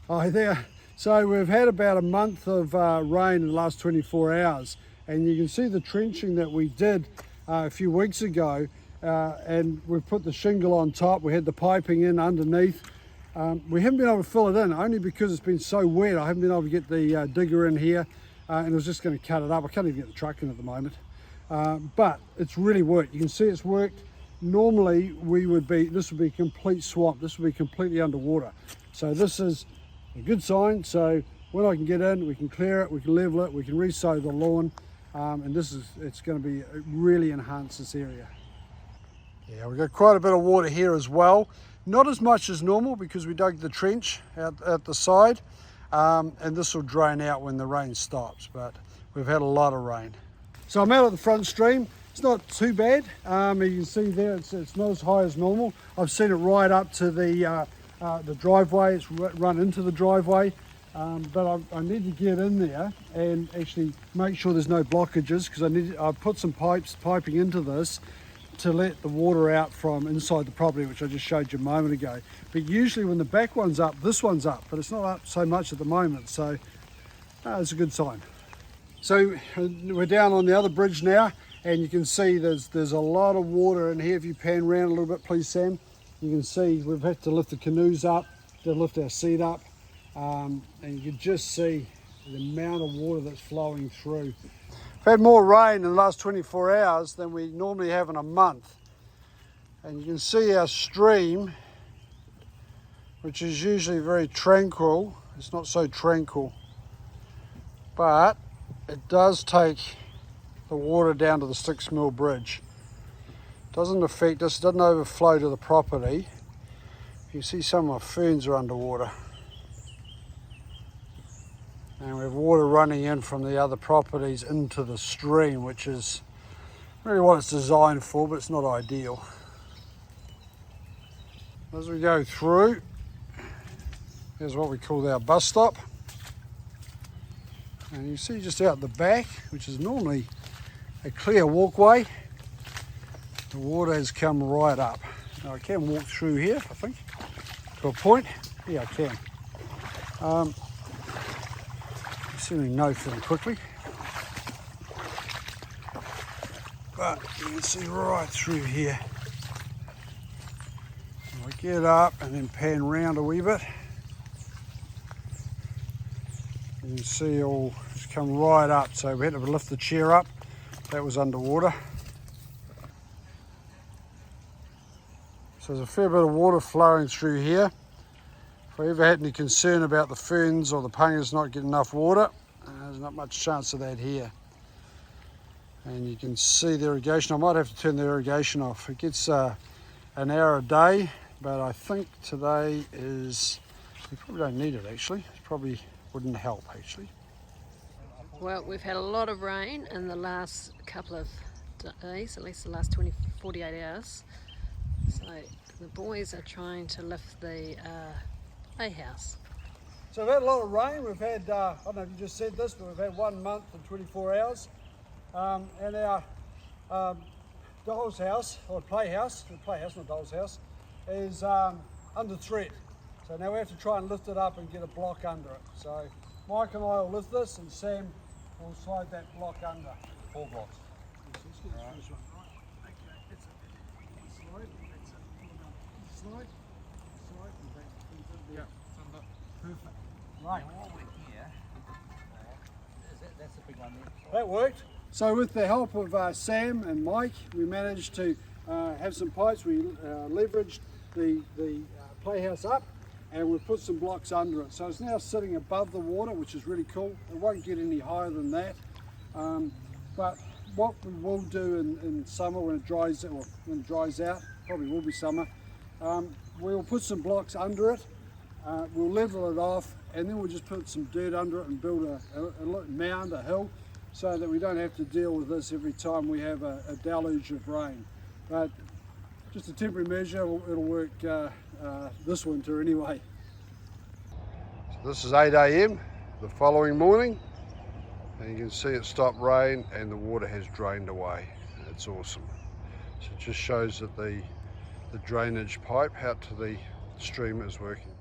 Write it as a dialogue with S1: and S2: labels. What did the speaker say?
S1: Hi there. So we've had about a month of rain in the last 24 hours, and you can see the trenching that we did a few weeks ago, and we've put the shingle on top. We had the piping in underneath. We haven't been able to fill it in only because it's been so wet. I haven't been able to get the digger in here, and I was just going to cut it up. I can't even get the truck in at the moment, but it's really worked. You can see it's worked. Normally this would be complete swamp. This would be completely underwater. So this is a good sign. So when I can get in, we can clear it, we can level it, we can re-sow the lawn, and it's going to be really enhance this area. Yeah, we've got quite a bit of water here as well. Not as much as normal because we dug the trench out at the side, and this will drain out when the rain stops, but we've had a lot of rain. So I'm out at the front stream. It's not too bad. You can see there it's not as high as normal. I've seen it right up to the driveway. It's run into the driveway, but I need to get in there and actually make sure there's no blockages, because I put some piping into this to let the water out from inside the property, which I just showed you a moment ago. But usually when the back one's up, this one's up, but it's not up so much at the moment, so it's a good sign. So we're down on the other bridge now, and you can see there's a lot of water in here. If you pan around a little bit, please, Sam, you can see we've had to lift the canoes up, to lift our seat up, and you can just see the amount of water that's flowing through. We've had more rain in the last 24 hours than we normally have in a month. And you can see our stream, which is usually very tranquil. It's not so tranquil, but it does take the water down to the 6 mil bridge. Doesn't affect us, doesn't overflow to the property. You can see some of my ferns are underwater. And we have water running in from the other properties into the stream, which is really what it's designed for, but it's not ideal. As we go through, here's what we call our bus stop. And you see just out the back, which is normally a clear walkway, the water has come right up. Now I can walk through here, I think, to a point. Yeah, I can. Assuming no fairly quickly. But you can see right through here. I get up and then pan round a wee bit. You can see all it's come right up, so we had to lift the chair up. That was underwater. So there's a fair bit of water flowing through here. If I ever had any concern about the ferns or the pungas not getting enough water, there's not much chance of that here. And you can see the irrigation. I might have to turn the irrigation off. It gets an hour a day, but I think today is, we probably don't need it actually. It probably wouldn't help actually.
S2: Well, we've had a lot of rain in the last couple of days, at least the last 48 hours. So the boys are trying to lift the playhouse.
S1: So we've had a lot of rain. We've had, I don't know if you just said this, but we've had 1 month and 24 hours. And our doll's house, or playhouse, not doll's house, is under threat. So now we have to try and lift it up and get a block under it. So Mike and I will lift this, and Sam will slide that block under. 4 blocks. Slide. Yeah. Perfect. Right. While we're here, that's a big one there. That worked. So with the help of Sam and Mike, we managed to have some pipes. We leveraged the playhouse up, and we put some blocks under it. So it's now sitting above the water, which is really cool. It won't get any higher than that. But what we will do in summer when it dries, or when it dries out, probably will be summer, we'll put some blocks under it. We'll level it off, and then we'll just put some dirt under it and build a mound, a hill, so that we don't have to deal with this every time we have a deluge of rain. But just a temporary measure, it'll work this winter anyway. So this is 8 AM the following morning, and you can see it stopped rain and the water has drained away. It's awesome. So it just shows that the drainage pipe out to the stream is working.